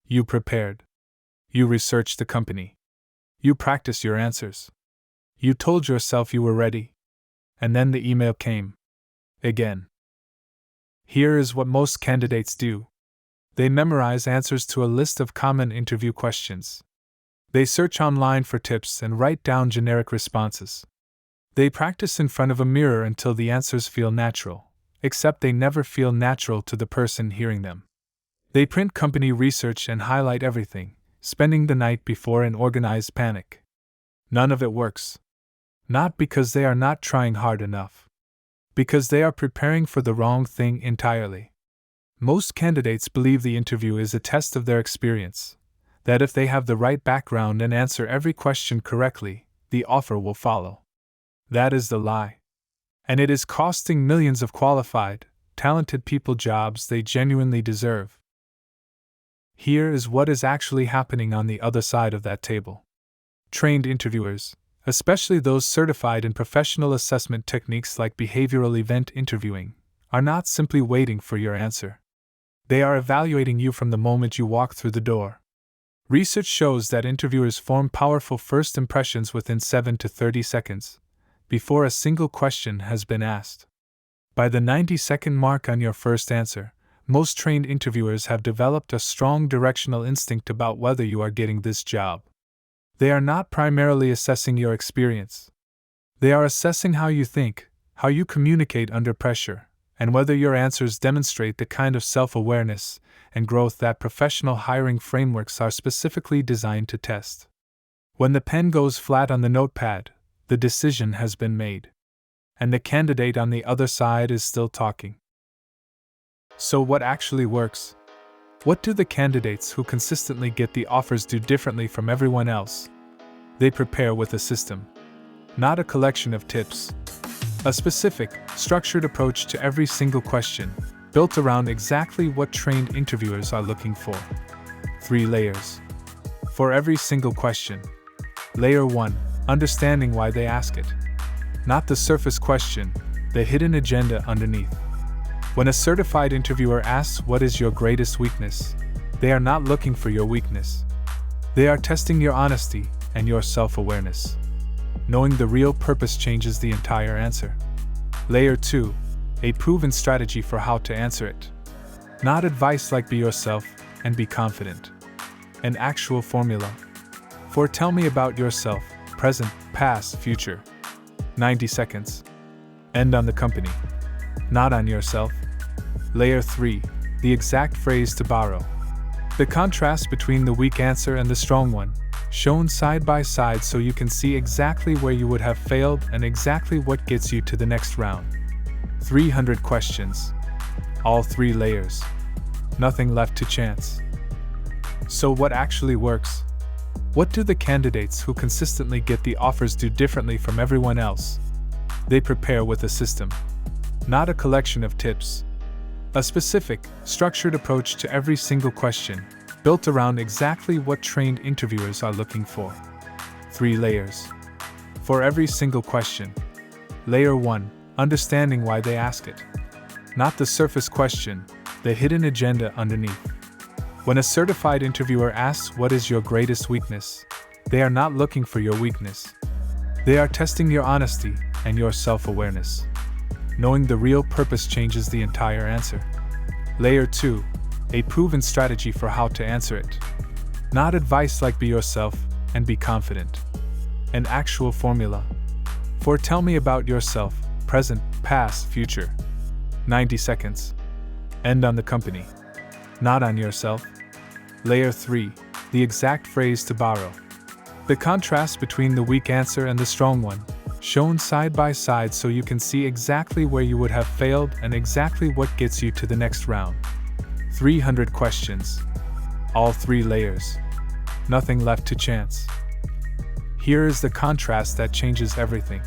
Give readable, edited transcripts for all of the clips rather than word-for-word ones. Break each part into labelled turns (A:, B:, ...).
A: You prepared. You researched the company. You practiced your answers. You told yourself you were ready. And then the email came. Again. Here is what most candidates do. They memorize answers to a list of common interview questions. They search online for tips and write down generic responses. They practice in front of a mirror until the answers feel natural, except they never feel natural to the person hearing them. They print company research and highlight everything, spending the night before in organized panic. None of it works. Not because they are not trying hard enough. Because they are preparing for the wrong thing entirely. Most candidates believe the interview is a test of their experience, that if they have the right background and answer every question correctly, the offer will follow. That is the lie. And it is costing millions of qualified, talented people jobs they genuinely deserve. Here is what is actually happening on the other side of that table. Trained interviewers, especially those certified in professional assessment techniques like behavioral event interviewing, are not simply waiting for your answer. They are evaluating you from the moment you walk through the door. Research shows that interviewers form powerful first impressions within 7 to 30 seconds, before a single question has been asked. By the 90-second mark on your first answer, most trained interviewers have developed a strong directional instinct about whether you are getting this job. They are not primarily assessing your experience. They are assessing how you think, how you communicate under pressure, and whether your answers demonstrate the kind of self-awareness and growth that professional hiring frameworks are specifically designed to test. When the pen goes flat on the notepad, the decision has been made. And the candidate on the other side is still talking. So what actually works? What do the candidates who consistently get the offers do differently from everyone else? They prepare with a system, not a collection of tips. A specific, structured approach to every single question, built around exactly what trained interviewers are looking for. 3 layers. For every single question. Layer 1, understanding why they ask it. Not the surface question, the hidden agenda underneath. When a certified interviewer asks what is your greatest weakness, they are not looking for your weakness. They are testing your honesty and your self-awareness. Knowing the real purpose changes the entire answer. Layer 2, a proven strategy for how to answer it. Not advice like be yourself and be confident. An actual formula. For tell me about yourself, present, past, future. 90 seconds. End on the company. Not on yourself. Layer 3, the exact phrase to borrow. The contrast between the weak answer and the strong one, shown side by side so you can see exactly where you would have failed and exactly what gets you to the next round. 300 questions. All 3 layers. Nothing left to chance. So what actually works? What do the candidates who consistently get the offers do differently from everyone else? They prepare with a system, not a collection of tips. A specific, structured approach to every single question, built around exactly what trained interviewers are looking for. 3 layers. For every single question. Layer 1, understanding why they ask it. Not the surface question, the hidden agenda underneath. When a certified interviewer asks what is your greatest weakness, they are not looking for your weakness. They are testing your honesty and your self-awareness. Knowing the real purpose changes the entire answer. Layer 2, a proven strategy for how to answer it. Not advice like be yourself and be confident. An actual formula. For tell me about yourself, present, past, future. 90 seconds. End on the company. Not on yourself. Layer 3, the exact phrase to borrow. The contrast between the weak answer and the strong one, shown side by side so you can see exactly where you would have failed and exactly what gets you to the next round. 300 questions. All 3 layers. Nothing left to chance. Here is the contrast that changes everything.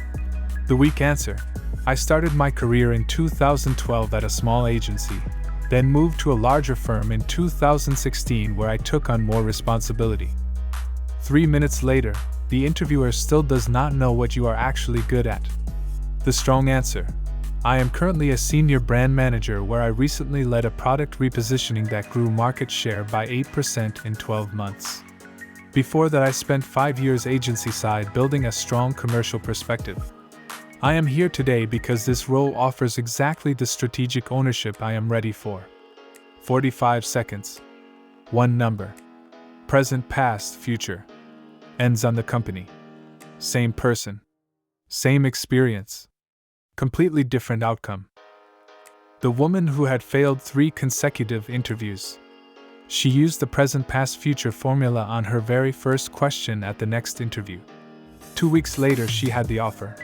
A: The weak answer. I started my career in 2012 at a small agency, then moved to a larger firm in 2016 where I took on more responsibility. 3 minutes later, the interviewer still does not know what you are actually good at. The strong answer. I am currently a senior brand manager where I recently led a product repositioning that grew market share by 8% in 12 months. Before that, I spent 5 years agency side building a strong commercial perspective. I am here today because this role offers exactly the strategic ownership I am ready for. 45 seconds. One number. Present, past, future. Ends on the company. Same person. Same experience. Completely different outcome. The woman who had failed 3 consecutive interviews. She used the present, past, future formula on her very first question at the next interview. 2 weeks later, she had the offer.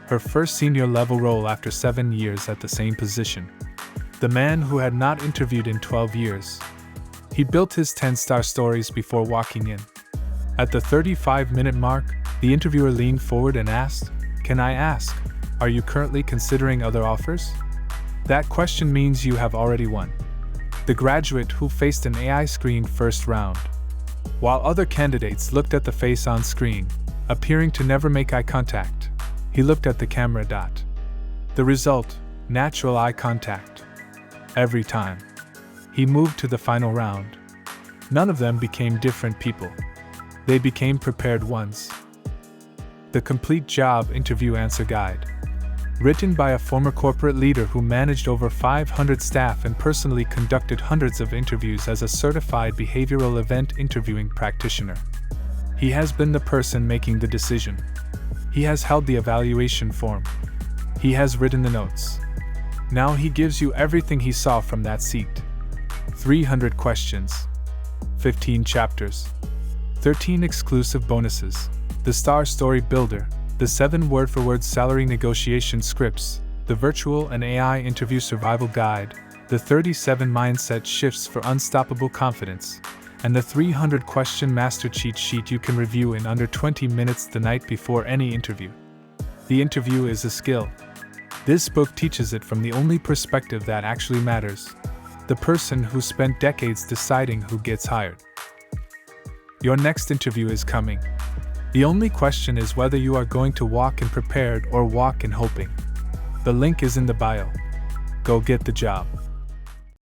A: Her first senior level role after 7 years at the same position. The man who had not interviewed in 12 years. He built his 10-star stories before walking in. At the 35-minute mark, the interviewer leaned forward and asked, "Can I ask, are you currently considering other offers?" That question means you have already won. The graduate who faced an AI screen first round. While other candidates looked at the face on screen, appearing to never make eye contact, he looked at the camera. The result, natural eye contact. Every time. He moved to the final round. None of them became different people. They became prepared ones. The Complete Job Interview Answer Guide. Written by a former corporate leader who managed over 500 staff and personally conducted hundreds of interviews as a certified behavioral event interviewing practitioner. He has been the person making the decision. He has held the evaluation form. He has written the notes. Now he gives you everything he saw from that seat. 300 questions. 15 chapters. 13 exclusive bonuses. The Star Story Builder. The 7 word-for-word salary negotiation scripts, the virtual and AI interview survival guide, the 37 mindset shifts for unstoppable confidence, and the 300-question master cheat sheet you can review in under 20 minutes the night before any interview. The interview is a skill. This book teaches it from the only perspective that actually matters, the person who spent decades deciding who gets hired. Your next interview is coming. The only question is whether you are going to walk in prepared or walk in hoping. The link is in the bio. Go get the job.